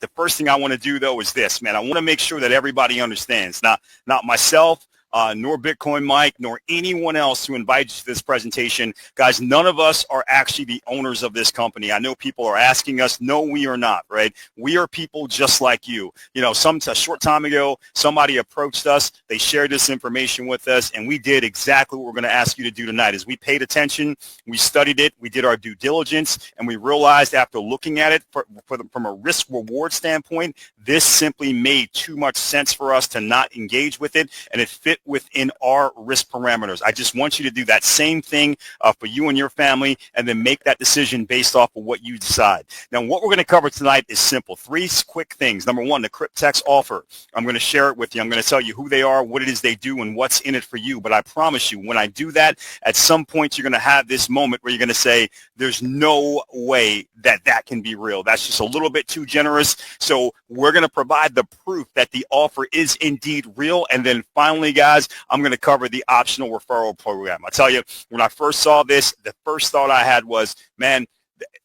The first thing I want to do, though, is this, man. I want to make sure that everybody understands, not myself, nor Bitcoin Mike, nor anyone else who invited you to this presentation. Guys, none of us are actually the owners of this company. I know people are asking us. No, we are not, right? We are people just like you. You know, a short time ago, somebody approached us. They shared this information with us, and we did exactly what we're going to ask you to do tonight. Is we paid attention, we studied it, we did our due diligence, and we realized after looking at it from a risk-reward standpoint, this simply made too much sense for us to not engage with it, and it fit within our risk parameters. I just want you to do that same thing for you and your family, and then make that decision based off of what you decide. Now, what we're going to cover tonight is simple. 3 quick things. Number 1, the Cryptex offer. I'm going to share it with you. I'm going to tell you who they are, what it is they do, and what's in it for you. But I promise you, when I do that, at some point you're going to have this moment where you're going to say, there's no way that that can be real. That's just a little bit too generous. So we're going to provide the proof that the offer is indeed real. And then finally, guys, I'm going to cover the optional referral program. I tell you, when I first saw this, the first thought I had was, man,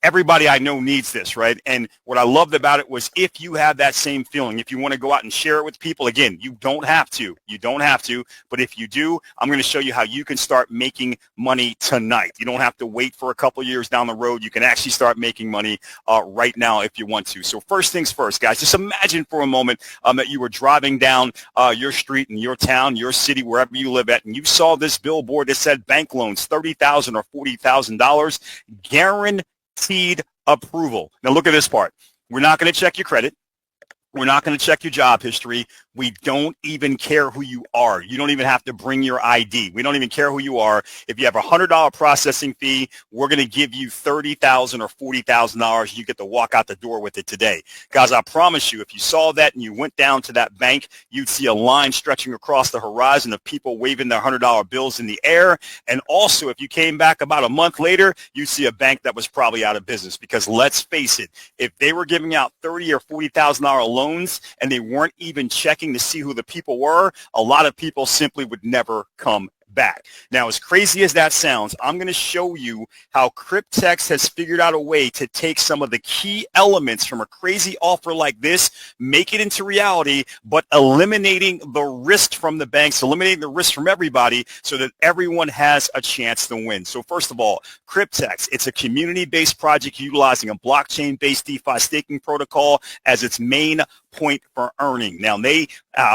everybody I know needs this, right? And what I loved about it was if you have that same feeling, if you want to go out and share it with people, again, you don't have to, but if you do, I'm going to show you how you can start making money tonight. You don't have to wait for a couple years down the road. You can actually start making money right now if you want to. So first things first, guys, just imagine for a moment that you were driving down your street in your town, your city, wherever you live at, and you saw this billboard that said bank loans, $30,000 or $40,000, guaranteed approval. Now look at this part. We're not going to check your credit. We're not going to check your job history. We don't even care who you are. You don't even have to bring your ID. We don't even care who you are. If you have a $100 processing fee, we're going to give you $30,000 or $40,000. You get to walk out the door with it today. Guys, I promise you, if you saw that and you went down to that bank, you'd see a line stretching across the horizon of people waving their $100 bills in the air. And also, if you came back about a month later, you'd see a bank that was probably out of business. Because let's face it, if they were giving out $30,000 or $40,000 loans, and they weren't even checking to see who the people were, a lot of people simply would never come back. Now, as crazy as that sounds, I'm going to show you how Cryptex has figured out a way to take some of the key elements from a crazy offer like this, make it into reality, but eliminating the risk from the banks, eliminating the risk from everybody so that everyone has a chance to win. So first of all, Cryptex, it's a community-based project utilizing a blockchain-based DeFi staking protocol as its main point for earning. Now, they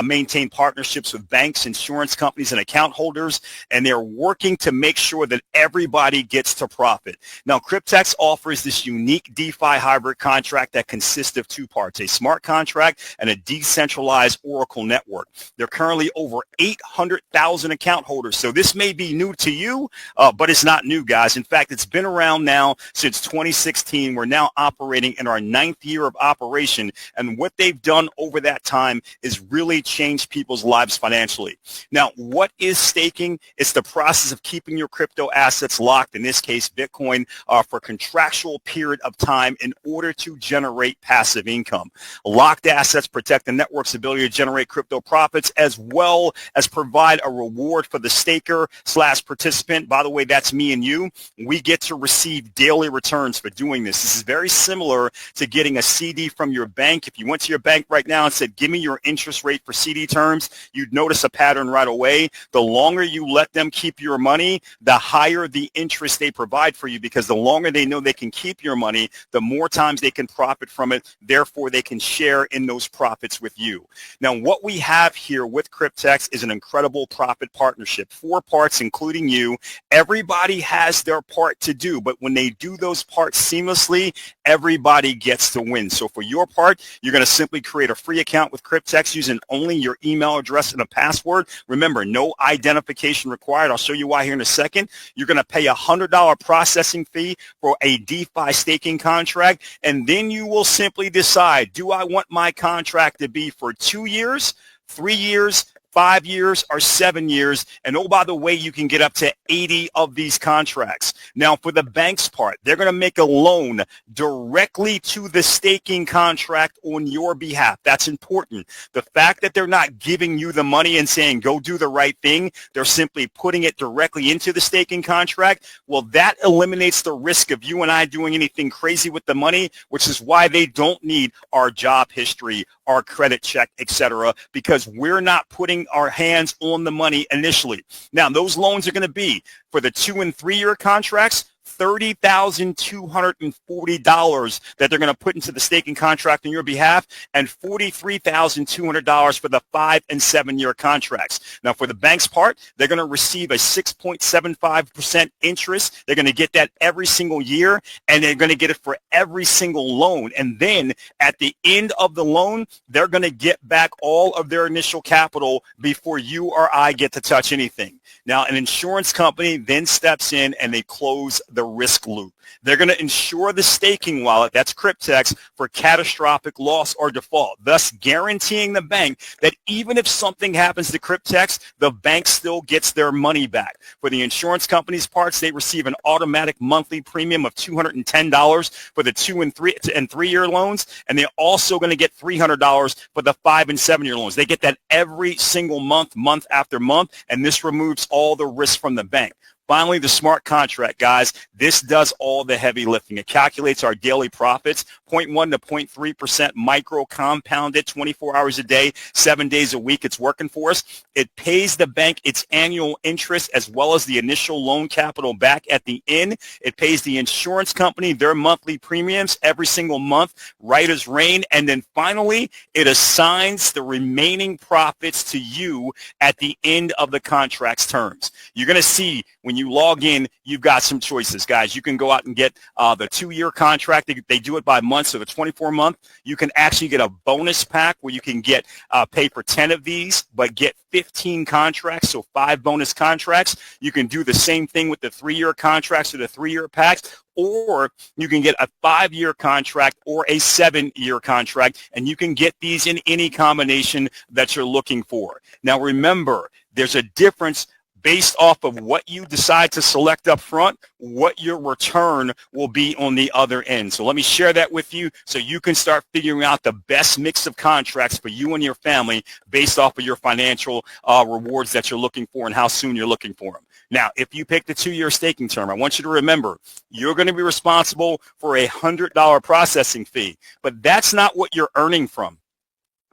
maintain partnerships with banks, insurance companies, and account holders, and they're working to make sure that everybody gets to profit. Now, Cryptex offers this unique DeFi hybrid contract that consists of 2 parts, a smart contract and a decentralized Oracle network. There are currently over 800,000 account holders, so this may be new to you, but it's not new, guys. In fact, it's been around now since 2016. We're now operating in our 9th year of operation, and what they've done over that time is really change people's lives financially. Now, what is staking? It's the process of keeping your crypto assets locked, in this case Bitcoin, for a contractual period of time in order to generate passive income. Locked assets protect the network's ability to generate crypto profits as well as provide a reward for the staker/participant. By the way, that's me and you. We get to receive daily returns for doing this. This is very similar to getting a CD from your bank. If you went to your bank right now and said, give me your interest rate for CD terms, you'd notice a pattern right away. The longer you let them keep your money, the higher the interest they provide for you, because the longer they know they can keep your money, the more times they can profit from it. Therefore, they can share in those profits with you. Now, what we have here with Cryptex is an incredible profit partnership. 4 parts, including you. Everybody has their part to do, but when they do those parts seamlessly, everybody gets to win. So for your part, you're going to simply create a free account with Cryptex using only your email address and a password. Remember, no identification required. I'll show you why here in a second. You're going to pay a $100 processing fee for a DeFi staking contract, and then you will simply decide, do I want my contract to be for 2 years, 3 years, 5 years or 7 years. And oh, by the way, you can get up to 80 of these contracts. Now, for the bank's part, they're going to make a loan directly to the staking contract on your behalf. That's important. The fact that they're not giving you the money and saying, go do the right thing, they're simply putting it directly into the staking contract. Well, that eliminates the risk of you and I doing anything crazy with the money, which is why they don't need our job history, our credit check, etc., because we're not putting our hands on the money initially. Now, those loans are going to be for the 2 and 3 year contracts, $30,240 that they're going to put into the staking contract on your behalf, and $43,200 for the 5 and 7 year contracts. Now, for the bank's part, they're going to receive a 6.75% interest. They're going to get that every single year, and they're going to get it for every single loan. And then at the end of the loan, they're going to get back all of their initial capital before you or I get to touch anything. Now, an insurance company then steps in and they close the risk loop. They're going to insure the staking wallet, that's Cryptex, for catastrophic loss or default, thus guaranteeing the bank that even if something happens to Cryptex, the bank still gets their money back. For the insurance company's parts, they receive an automatic monthly premium of $210 for the 2 and 3 year loans, and they're also going to get $300 for the 5 and 7 year loans. They get that every single month, month after month, and this removes all the risk from the bank. Finally, the smart contract, guys. This does all the heavy lifting. It calculates our daily profits, 0.1 to 0.3% micro compounded 24 hours a day, 7 days a week. It's working for us. It pays the bank its annual interest as well as the initial loan capital back at the end. It pays the insurance company their monthly premiums every single month, right as rain. And then finally, it assigns the remaining profits to you at the end of the contract's terms. You're going to see when you log in, you've got some choices, guys. You can go out and get the 2 year contract. They do it by month, so the 24 month. You can actually get a bonus pack where you can get pay for 10 of these, but get 15 contracts, so 5 bonus contracts. You can do the same thing with the 3 year contracts or the 3 year packs. Or you can get a 5 year contract or a 7 year contract, and you can get these in any combination that you're looking for. Now, remember, there's a difference based off of what you decide to select up front, what your return will be on the other end. So let me share that with you so you can start figuring out the best mix of contracts for you and your family based off of your financial rewards that you're looking for and how soon you're looking for them. Now, if you pick the 2 year staking term, I want you to remember you're going to be responsible for a $100 processing fee, but that's not what you're earning from.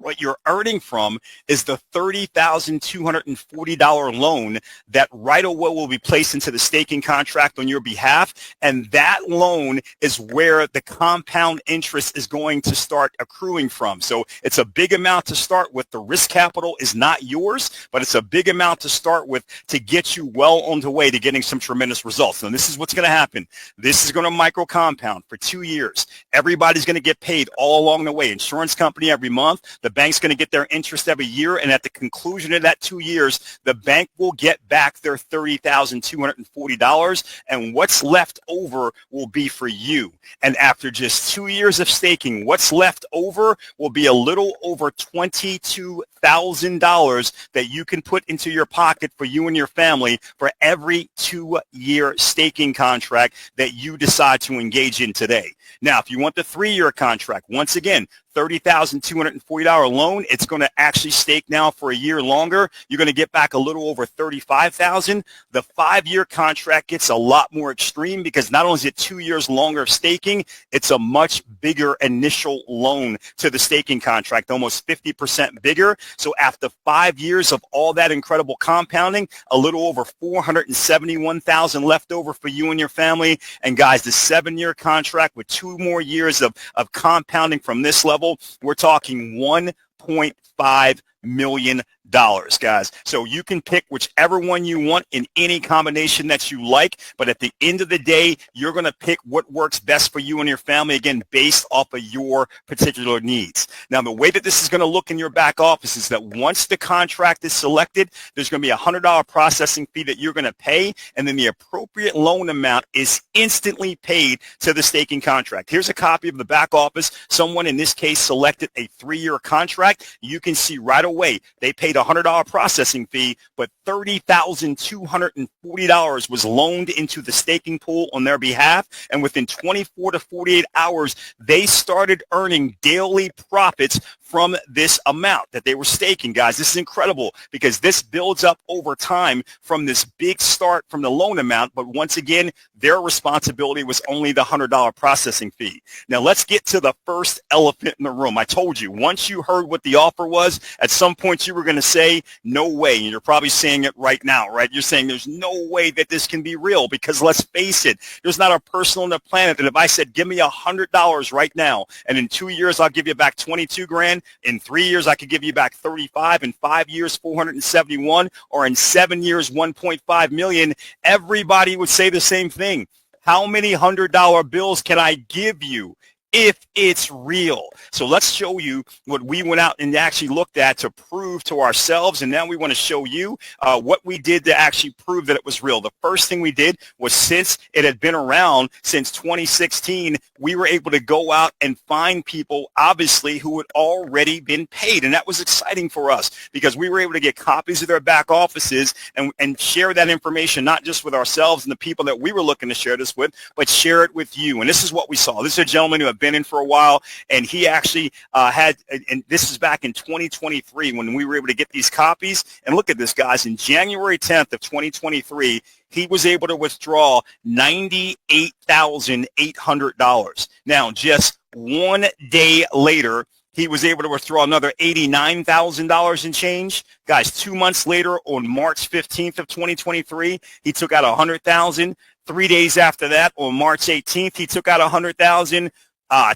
What you're earning from is the $30,240 loan that right away will be placed into the staking contract on your behalf. And that loan is where the compound interest is going to start accruing from. So it's a big amount to start with. The risk capital is not yours, but it's a big amount to start with to get you well on the way to getting some tremendous results. And this is what's going to happen. This is going to micro compound for 2 years. Everybody's going to get paid all along the way. Insurance company every month. The bank's going to get their interest every year, and at the conclusion of that 2 years, the bank will get back their $30,240, and what's left over will be for you. And after just 2 years of staking, what's left over will be a little over $22,000 that you can put into your pocket for you and your family for every 2 year staking contract that you decide to engage in today. Now, if you want the 3 year contract, once again, $30,240 loan, it's going to actually stake now for a year longer. You're going to get back a little over $35,000. The 5 year contract gets a lot more extreme because not only is it 2 years longer of staking, it's a much bigger initial loan to the staking contract, almost 50% bigger. So after 5 years of all that incredible compounding, a little over $471,000 left over for you and your family. And guys, the 7 year contract with 2 more years of compounding from this level, we're talking $1.5 million, guys. So you can pick whichever one you want in any combination that you like, but at the end of the day, you're going to pick what works best for you and your family, again, based off of your particular needs. Now, the way that this is going to look in your back office is that once the contract is selected, there's going to be a $100 processing fee that you're going to pay, and then the appropriate loan amount is instantly paid to the staking contract. Here's a copy of the back office. Someone in this case selected a 3 year contract. You can see right away. They paid a $100 processing fee, but $30,240 was loaned into the staking pool on their behalf. And within 24 to 48 hours, they started earning daily profits from this amount that they were staking, guys. This is incredible because this builds up over time from this big start from the loan amount. But once again, their responsibility was only the $100 processing fee. Now, let's get to the first elephant in the room. I told you, once you heard what the offer was, at some point you were going to say, no way. And you're probably saying it right now, right? You're saying there's no way that this can be real because let's face it, there's not a person on the planet that if I said, give me $100 right now, and in 2 years, I'll give you back 22 grand. In 3 years, I could give you back 35. In 5 years, 471, or in 7 years, 1.5 million. Everybody would say the same thing. How many $100 bills can I give you if it's real? So let's show you what we went out and actually looked at to prove to ourselves, and now we want to show you what we did to actually prove that it was real. The first thing we did was, since it had been around since 2016, we were able to go out and find people, obviously, who had already been paid, and that was exciting for us because we were able to get copies of their back offices and share that information, not just with ourselves and the people that we were looking to share this with, but share it with you. And this is what we saw. This is a gentleman who had been in for a while, and he actually had, and this is back in 2023 when we were able to get these copies. And look at this, guys. In January 10th of 2023, he was able to withdraw $98,800. Now, just 1 day later, he was able to withdraw another $89,000 in change. Guys, 2 months later, on March 15th of 2023, he took out $100,000. 3 days after that, on March 18th, he took out $100,000.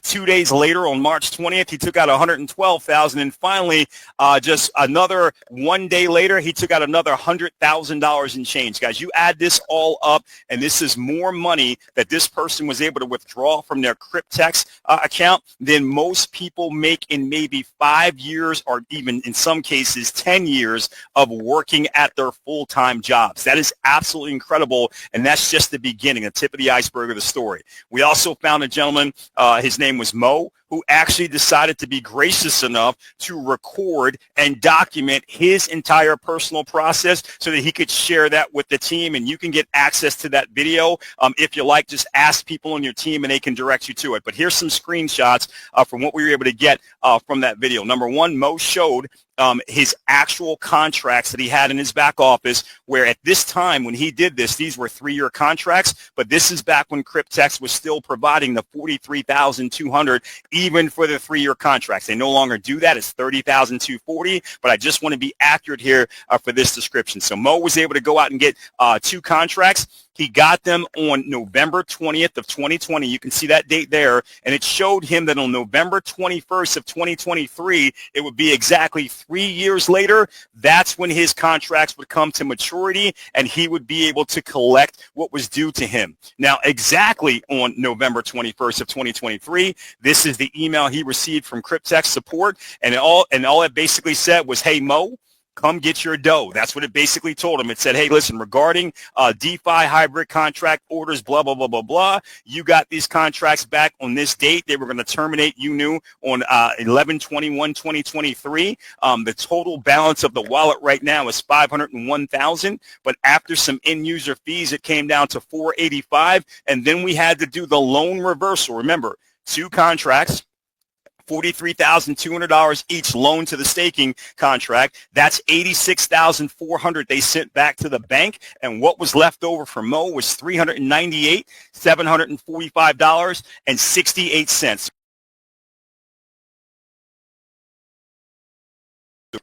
2 days later, on March 20th, he took out $112,000, and finally, just another 1 day later, he took out another $100,000 in change. Guys, you add this all up, and this is more money that this person was able to withdraw from their Cryptex account than most people make in maybe 5 years, or even in some cases 10 years of working at their full-time jobs. That is absolutely incredible, and that's just the beginning, the tip of the iceberg of the story. We also found a gentleman. His name was Mo, who actually decided to be gracious enough to record and document his entire personal process so that he could share that with the team, and you can get access to that video. If you like, just ask people on your team and they can direct you to it. But here's some screenshots from what we were able to get from that video. Number one, Mo showed his actual contracts that he had in his back office, where at this time when he did this, these were 3-year contracts, but this is back when Cryptex was still providing the $43,200 even for the 3-year contracts. They no longer do that. It's $30,240, but I just want to be accurate here for this description. So Mo was able to go out and get 2 contracts. He got them on November 20th of 2020. You can see that date there. And it showed him that on November 21st of 2023, it would be exactly 3 years later. That's when his contracts would come to maturity and he would be able to collect what was due to him. Now, exactly on November 21st of 2023, this is the email he received from Cryptex support. And all it basically said was, hey, Mo, come get your dough. That's what it basically told him. It said, hey, listen, regarding DeFi hybrid contract orders, blah, blah, blah, blah, blah, you got these contracts back on this date. They were going to terminate, you knew, on 11/21/2023. The total balance of the wallet right now is $501,000, but after some end user fees, it came down to $485, and then we had to do the loan reversal. Remember, 2 contracts, $43,200 each loan to the staking contract. That's $86,400 they sent back to the bank, and what was left over for Mo was $398,745.68.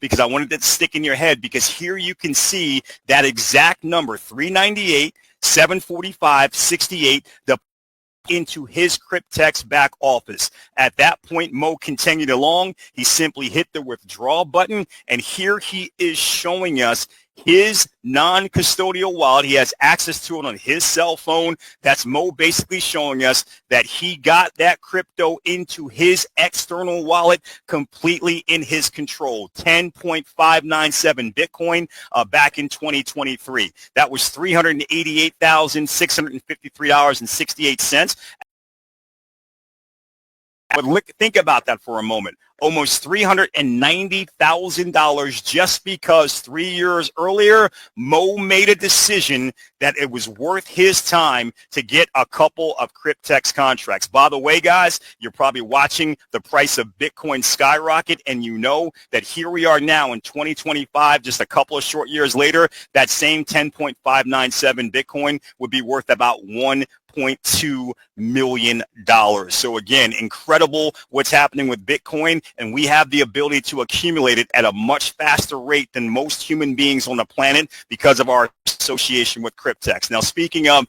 Because I wanted it to stick in your head, because here you can see that exact number, $398,745.68, the into his Cryptex back office. At that point, Mo continued along. He simply hit the withdrawal button, and here he is showing us his non-custodial wallet. He has access to it on his cell phone. That's Mo basically showing us that he got that crypto into his external wallet completely in his control. 10.597 Bitcoin back in 2023. That was $388,653.68. But think about that for a moment. almost $390,000 just because 3 years earlier, Mo made a decision that it was worth his time to get a couple of Cryptex contracts. By the way, guys, you're probably watching the price of Bitcoin skyrocket, and you know that here we are now in 2025, just a couple of short years later, that same 10.597 Bitcoin would be worth about $1.2 million. So again, incredible what's happening with Bitcoin, and we have the ability to accumulate it at a much faster rate than most human beings on the planet because of our association with Cryptex. Now, speaking of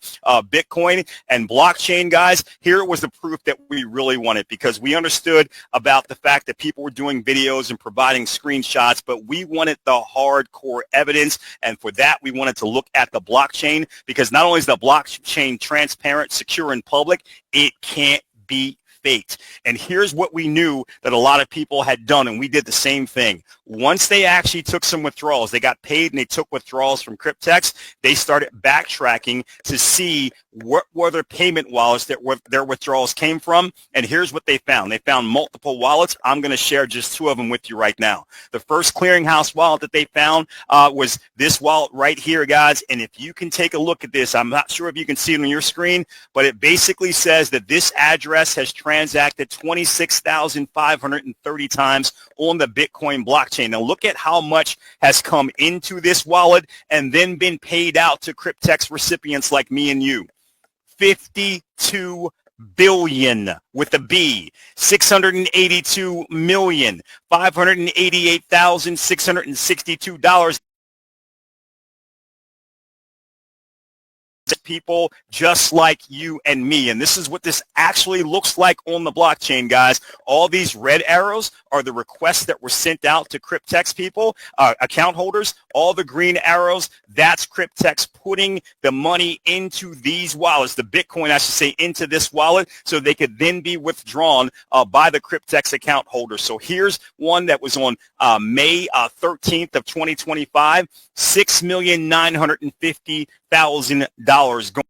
Bitcoin and blockchain, guys, here was the proof that we really wanted, because we understood about the fact that people were doing videos and providing screenshots, but we wanted the hardcore evidence, and for that, we wanted to look at the blockchain, because not only is the blockchain transparent, secure, and public, it can't be faked. And here's what we knew that a lot of people had done, and we did the same thing. Once they actually took some withdrawals, they got paid and they took withdrawals from Cryptex, they started backtracking to see what were their payment wallets that their withdrawals came from. And here's what they found. They found multiple wallets. I'm going to share just two of them with you right now. The first clearinghouse wallet that they found was this wallet right here, guys. And if you can take a look at this, I'm not sure if you can see it on your screen, but it basically says that this address has transacted 26,530 times on the Bitcoin blockchain. Now look at how much has come into this wallet and then been paid out to Cryptex recipients like me and you. 52 billion with a B, 682,588,662 people just like you and me. And this is what this actually looks like on the blockchain, guys. All these red arrows are the requests that were sent out to Cryptex people, account holders. All the green arrows, that's Cryptex putting the money into these wallets, the Bitcoin, I should say, into this wallet, so they could then be withdrawn by the Cryptex account holder. So here's one that was on May 13th of 2025, $6,950,000 going.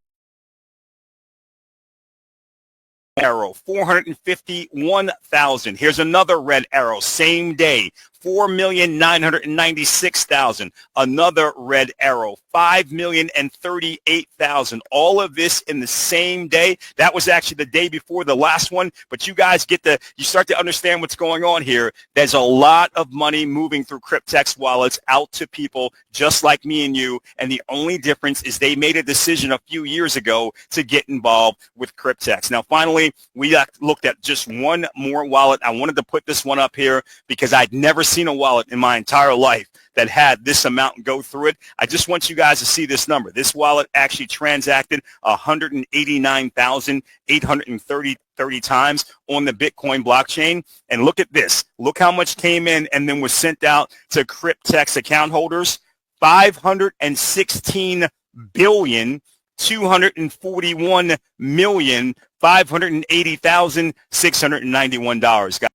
Arrow, 451,000. Here's another red arrow, same day, 4,996,000. Another red arrow, 5,038,000. All of this in the same day. That was actually the day before the last one, but you guys you start to understand what's going on here. There's a lot of money moving through Cryptex wallets out to people just like me and you, and the only difference is they made a decision a few years ago to get involved with Cryptex. Now, finally, we looked at just one more wallet. I wanted to put this one up here because I'd never seen a wallet in my entire life that had this amount go through it. I just want you guys to see this number. This wallet actually transacted 189,830 times on the Bitcoin blockchain. And look at this. Look how much came in and then was sent out to Cryptex account holders. 516,241,580,691.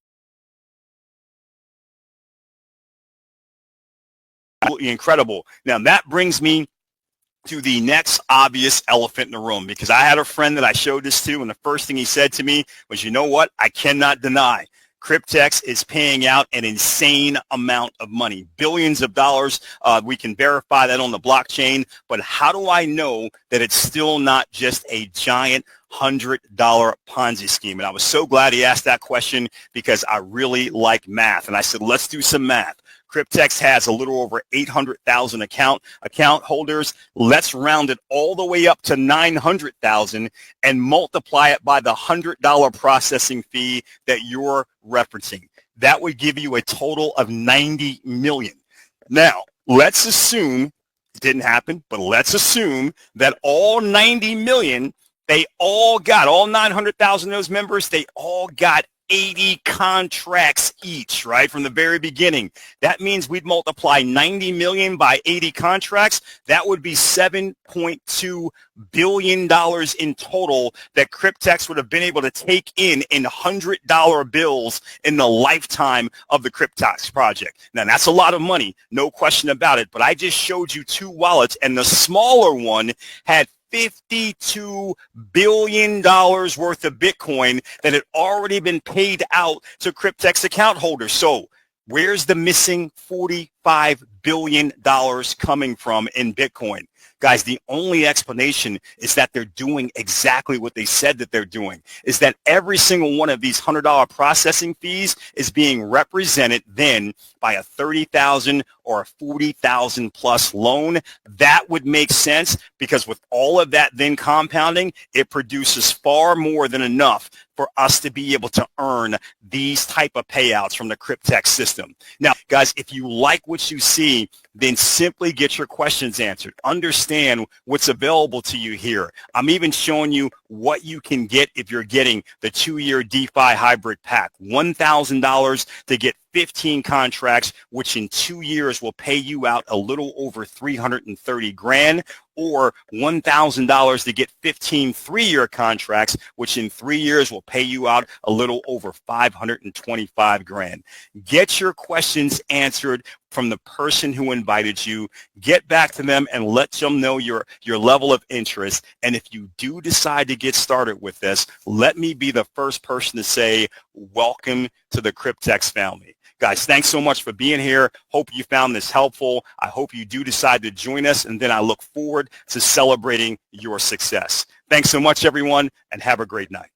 Absolutely incredible. Now that brings me to the next obvious elephant in the room, because I had a friend that I showed this to, and the first thing he said to me was, you know what? I cannot deny Cryptex is paying out an insane amount of money, billions of dollars. We can verify that on the blockchain, but how do I know that it's still not just a giant $100 Ponzi scheme? And I was so glad he asked that question, because I really like math. And I said, let's do some math. Cryptex has a little over 800,000 account holders. Let's round it all the way up to 900,000 and multiply it by the $100 processing fee that you're referencing. That would give you a total of 90 million. Now, let's assume it didn't happen, but let's assume that all 90 million, all 900,000 of those members, they all got 80 contracts each, right, from the very beginning. That means we'd multiply 90 million by 80 contracts. That would be $7.2 billion in total that Cryptex would have been able to take in $100 bills in the lifetime of the Cryptex project. Now, that's a lot of money, no question about it, but I just showed you two wallets, and the smaller one had $52 billion worth of Bitcoin that had already been paid out to Cryptex account holders. So where's the missing $45 billion coming from in Bitcoin? Guys, the only explanation is that they're doing exactly what they said that they're doing, is that every single one of these $100 processing fees is being represented then by a $30,000 or a $40,000 plus loan. That would make sense because with all of that then compounding, it produces far more than enough for us to be able to earn these type of payouts from the Cryptex system. Now, guys, if you like what you see, then simply get your questions answered. Understand what's available to you here. I'm even showing you what you can get if you're getting the 2-year DeFi hybrid pack. $1,000 to get 15 contracts, which in 2 years will pay you out a little over 330 grand, or $1,000 to get 15 3-year contracts, which in 3 years will pay you out a little over 525 grand. Get your questions answered from the person who invited you. Get back to them and let them know your level of interest. And if you do decide to get started with this, let me be the first person to say, welcome to the Cryptex family. Guys, thanks so much for being here. Hope you found this helpful. I hope you do decide to join us, and then I look forward to celebrating your success. Thanks so much, everyone, and have a great night.